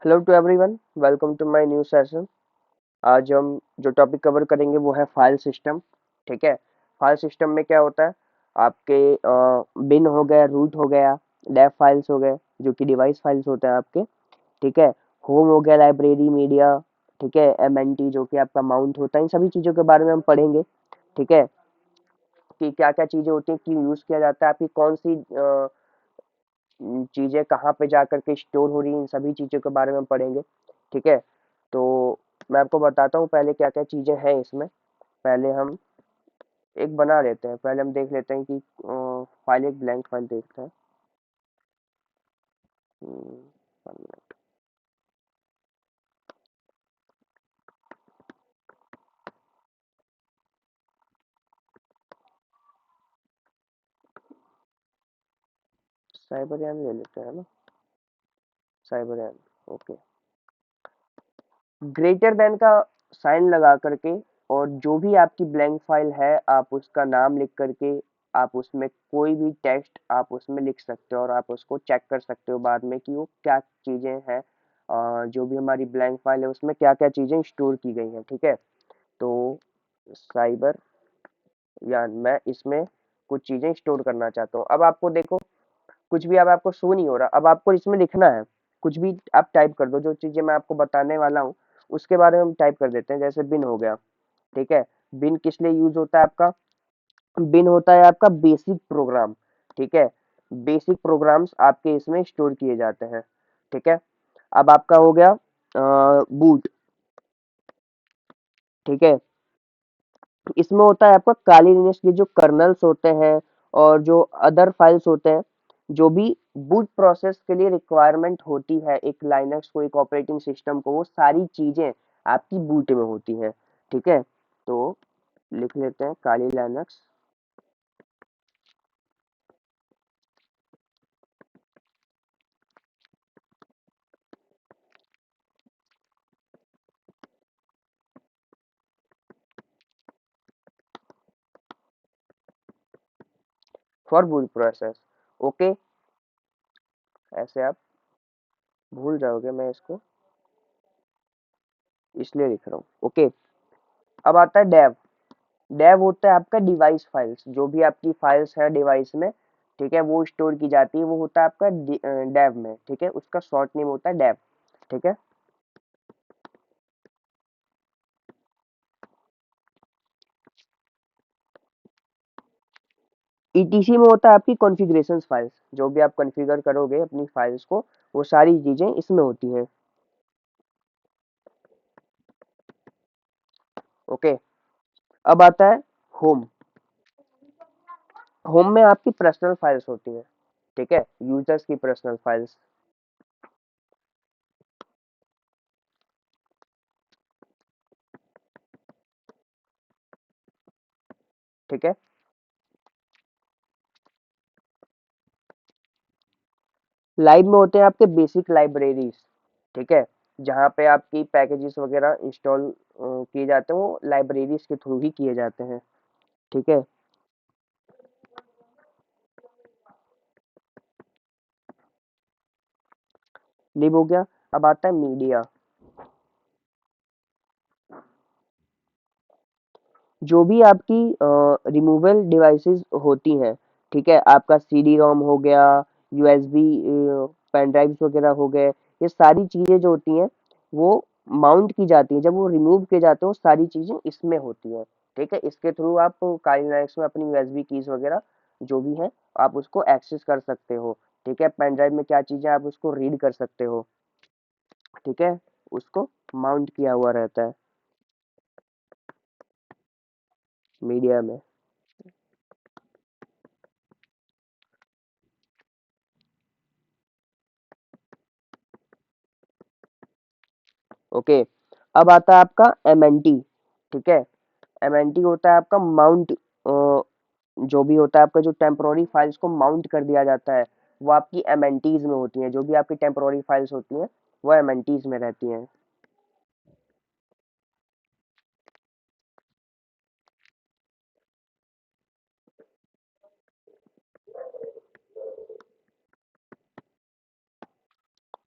Hello to everyone, welcome to my new session. आज हम जो टॉपिक कवर करेंगे वो है फाइल सिस्टम। ठीक है। फाइल सिस्टम में क्या होता है? आपके बिन हो गया, रूट हो गया, डेव फाइल्स हो गए जो कि डिवाइस फाइल्स होते हैं आपके। ठीक है। होम हो गया, लाइब्रेरी, मीडिया। ठीक है। एमएनटी जो कि आपका माउंट होता है, इन सभी चीज़ों के बारे में हम पढ़ेंगे। ठीक है। कि क्या क्या चीज़ें होती हैं, क्यों यूज़ किया जाता है, आपकी कौन सी चीज़ें कहाँ पे जा कर के स्टोर हो रही हैं, इन सभी चीज़ों के बारे में हम पढ़ेंगे। ठीक है। तो मैं आपको बताता हूँ पहले क्या क्या चीज़ें हैं इसमें। पहले हम एक बना लेते हैं, पहले हम देख लेते हैं कि फाइल, एक ब्लैंक फाइल देखते हैं। one minute। साइबरयान ले लेते हैं ना। साइबरयान। ओके। ग्रेटर देन का साइन लगा करके, और जो भी आपकी ब्लैंक फाइल है आप उसका नाम लिख करके, आप उसमें कोई भी टेक्स्ट आप उसमें लिख सकते हो और आप उसको चेक कर सकते हो बाद में कि वो क्या चीज़ें हैं। जो भी हमारी ब्लैंक फाइल है उसमें क्या क्या चीज़ें स्टोर की गई हैं। ठीक है। तो साइबर, या मैं इसमें कुछ चीज़ें स्टोर करना चाहता हूँ। अब आपको देखो, कुछ भी अब आपको शो नहीं हो रहा, अब आपको इसमें लिखना है। कुछ भी आप टाइप कर दो, जो चीज़ें मैं आपको बताने वाला हूँ उसके बारे में हम टाइप कर देते हैं। जैसे बिन हो गया। ठीक है। बिन किस लिए यूज होता है आपका? बिन होता है आपका बेसिक प्रोग्राम। ठीक है। बेसिक प्रोग्राम्स आपके इसमें स्टोर किए जाते हैं। ठीक है। अब आपका हो गया बूट। ठीक है। इसमें होता है आपका काली लिनक्स के जो कर्नल्स होते हैं और जो अदर फाइल्स होते हैं, जो भी बूट प्रोसेस के लिए रिक्वायरमेंट होती है एक लाइनक्स को, एक ऑपरेटिंग सिस्टम को, वो सारी चीजें आपकी बूट में होती हैं। ठीक है। तो लिख लेते हैं Kali Linux for boot process. Okay. ऐसे आप भूल जाओगे, मैं इसको इसलिए लिख रहा हूँ। ओके। अब आता है डेव। डेव होता है आपका डिवाइस फाइल्स, जो भी आपकी फाइल्स है डिवाइस में। ठीक है। वो स्टोर की जाती है, वो होता है आपका डेव में। ठीक है। उसका शॉर्ट नेम होता है डेव। ठीक है। ईटीसी में होता है आपकी कॉन्फ़िगरेशन फाइल्स, जो भी आप कॉन्फ़िगर करोगे अपनी फाइल्स को, वो सारी चीजें इसमें होती हैं। ओके। अब आता है होम। होम में आपकी पर्सनल फाइल्स होती हैं। ठीक है। यूजर्स की पर्सनल फाइल्स। ठीक है। लाइव में होते हैं आपके बेसिक लाइब्रेरीज। ठीक है। जहाँ पे आपकी पैकेजेस वगैरह इंस्टॉल किए जाते हैं, वो लाइब्रेरीज के थ्रू ही किए जाते हैं। ठीक है। लिव हो गया। अब आता है मीडिया। जो भी आपकी रिमूवल डिवाइसेस होती हैं। ठीक है। आपका सीडी रोम हो गया, यूएसबी पेन ड्राइव्स वगैरह हो गए, ये सारी चीज़ें जो होती हैं वो माउंट की जाती हैं। जब वो रिमूव किए जाते हैं वो सारी चीज़ें इसमें होती हैं। ठीक है। इसके थ्रू आप काइनेक्स में अपनी यूएसबी कीज वगैरह जो भी है आप उसको एक्सेस कर सकते हो। ठीक है। पेन ड्राइव में क्या चीज़ें आप उसको रीड कर सकते हो। ठीक है। उसको माउंट किया हुआ रहता है मीडिया में। ओके। अब आता है आपका एमएनटी। ठीक है। एमएनटी होता है आपका माउंट। जो भी होता है आपका, जो टेम्पोररी फाइल्स को माउंट कर दिया जाता है, वो आपकी एमएनटीज में होती हैं। जो भी आपकी टेम्पोररी फाइल्स होती हैं वो एमएनटीज में रहती हैं।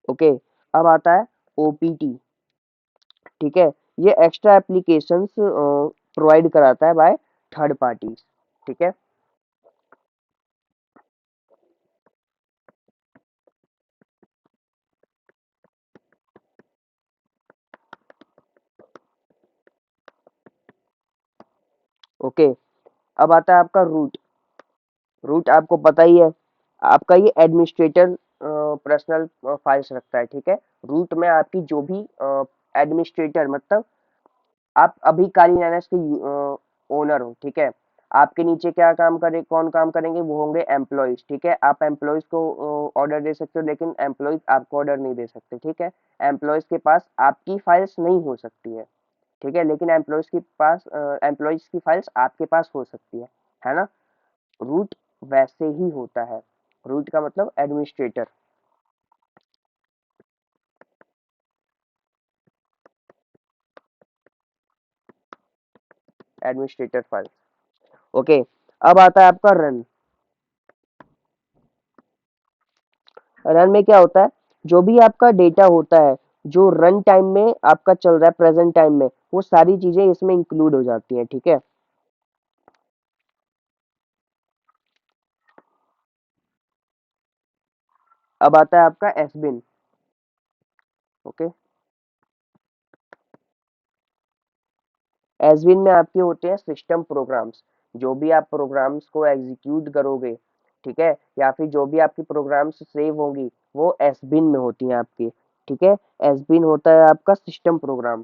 ओके। अब आता है OPT, ठीक है, ये एक्स्ट्रा एप्लीकेशंस प्रोवाइड कराता है बाय थर्ड पार्टीज, ठीक है। ओके, अब आता है आपका रूट। रूट आपको पता ही है, आपका ये एडमिनिस्ट्रेटर पर्सनल फाइल्स रखता है, ठीक है। रूट में आपकी जो भी एडमिनिस्ट्रेटर मतलब आप अभी काली लाइनेंस के ओनर हो, ठीक है। आपके नीचे क्या काम करे, कौन काम करेंगे, वो होंगे एम्प्लॉयज, ठीक है। आप एम्प्लॉयज को ऑर्डर दे सकते हो, लेकिन एम्प्लॉयज आपको ऑर्डर नहीं दे सकते, ठीक है। एम्प्लॉयज के पास आपकी फाइल्स नहीं हो सकती है, ठीक है, लेकिन एम्प्लॉयज के पास एम्प्लॉयज की फाइल्स आपके पास हो सकती है ना। रूट वैसे ही होता है। रूट का मतलब एडमिनिस्ट्रेटर, एडमिनिस्ट्रेटर फाइल। ओके, अब आता है आपका रन। रन में क्या होता है, जो भी आपका डेटा होता है जो रन टाइम में आपका चल रहा है, प्रेजेंट टाइम में, वो सारी चीजें इसमें इंक्लूड हो जाती हैं, ठीक है। अब आता है आपका एसबिन। ओके, एसबिन में आपके होते हैं सिस्टम प्रोग्राम्स। जो भी आप प्रोग्राम्स को एग्जीक्यूट करोगे, ठीक है, या फिर जो भी आपकी प्रोग्राम्स सेव होंगी, वो एसबिन में होती हैं आपकी, ठीक है। एसबिन होता है आपका सिस्टम प्रोग्राम।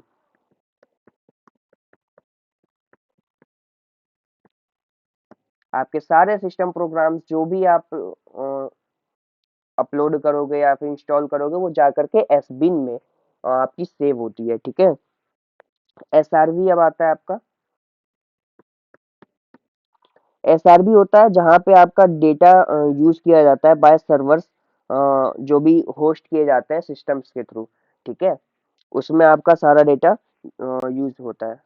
आपके सारे सिस्टम प्रोग्राम्स जो भी आप अपलोड करोगे या फिर इंस्टॉल करोगे, वो जा करके एसबिन में आपकी सेव होती है, ठीक है। एसआरवी अब आता है आपका। एसआरवी होता है जहाँ पे आपका डेटा यूज किया जाता है बाय सर्वर्स, जो भी होस्ट किए जाते हैं सिस्टम्स के थ्रू, ठीक है। उसमें आपका सारा डेटा यूज होता है।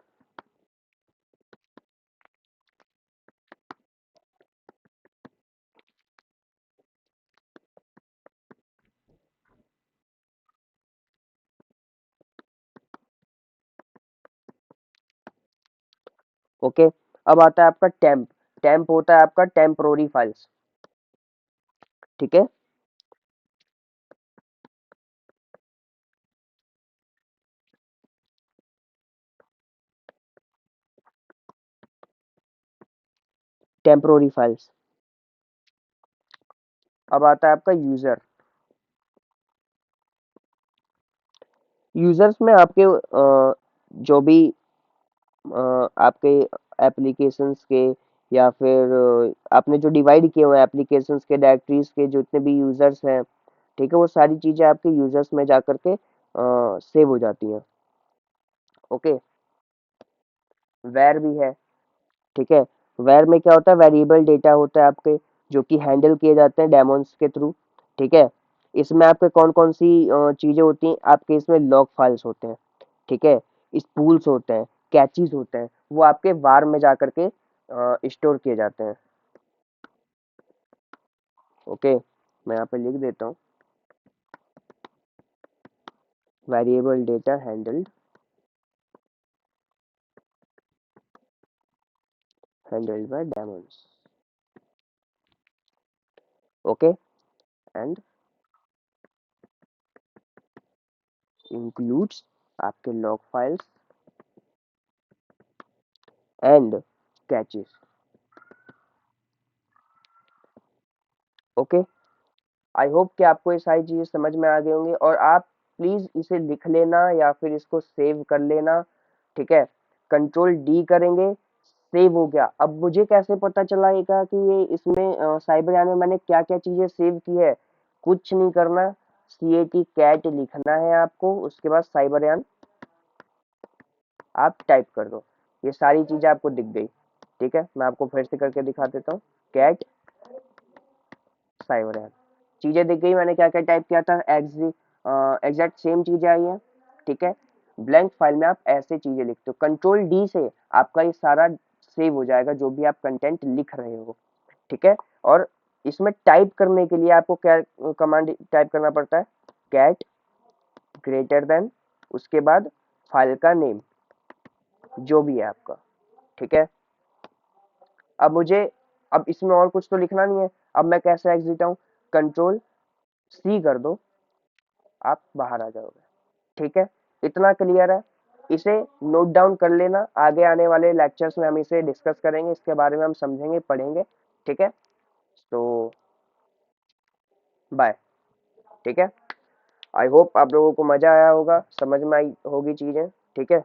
ओके, अब आता है आपका टेम्प। टेम्प होता है आपका टेम्पोररी फाइल्स, ठीक है। Temporary files. अब आता है आपका यूजर। यूजर्स में आपके जो भी आपके एप्लीकेशंस के, या फिर आपने जो डिवाइड किए हुए हैं एप्लीकेशंस के डायरेक्टरीज के जितने भी यूजर्स हैं, ठीक है, वो सारी चीजें आपके यूजर्स में जा करके सेव हो जाती हैं। ओके, वेर भी है, ठीक है। वेर में क्या होता है, वेरिएबल डेटा होता है आपके, जो कि हैंडल किए जाते हैं डेमोन्स के थ्रू, ठीक है। इसमें आपके कौन कौन सी चीजें होती हैं, आपके इसमें लॉग फाइल्स होते हैं, ठीक है। स्पूल्स होते हैं, कैचेस होते हैं, वो आपके वार में जा करके स्टोर किए जाते हैं। ओके, मैं यहाँ पे लिख देता हूँ, variable data handled by daemons. Okay, and includes आपके log files and caches. Okay, I hope कि आपको ये सारी चीज़ें समझ में आ गई होंगी, और आप प्लीज़ इसे लिख लेना या फिर इसको सेव कर लेना, ठीक है। कंट्रोल डी करेंगे, सेव हो गया। अब मुझे कैसे पता चलाएगा कि ये इसमें साइबरयान में मैंने क्या क्या चीज़ें सेव की है। कुछ नहीं करना, CAT लिखना है आपको, उसके बाद साइबरयान आप टाइप कर दो, ये सारी चीज़ें आपको दिख गई, ठीक है। मैं आपको फिर से करके दिखा देता हूँ, कैट साइबरयान, चीजें दिख गई। मैंने क्या क्या टाइप किया था, एग्जैक्ट सेम चीजें आई हैं, ठीक है। ब्लैंक फाइल में आप ऐसे चीजें लिखते हो, कंट्रोल डी से आपका ये सारा सेव हो जाएगा जो भी आप कंटेंट लिख रहे हो, ठीक है। और इसमें टाइप करने के लिए आपको क्या कमांड टाइप करना पड़ता है, कैट ग्रेटर देन, उसके बाद फाइल का नेम जो भी है आपका, ठीक है। अब इसमें और कुछ तो लिखना नहीं है। अब मैं कैसे एग्जिट आऊं, कंट्रोल सी कर दो, आप बाहर आ जाओगे, ठीक है। इतना क्लियर है, इसे नोट डाउन कर लेना, आगे आने वाले लेक्चर्स में हम इसे डिस्कस करेंगे, इसके बारे में हम समझेंगे, पढ़ेंगे, ठीक है। तो बाय, ठीक है। आई होप आप लोगों को मजा आया होगा, समझ में आई होगी चीजें, ठीक है।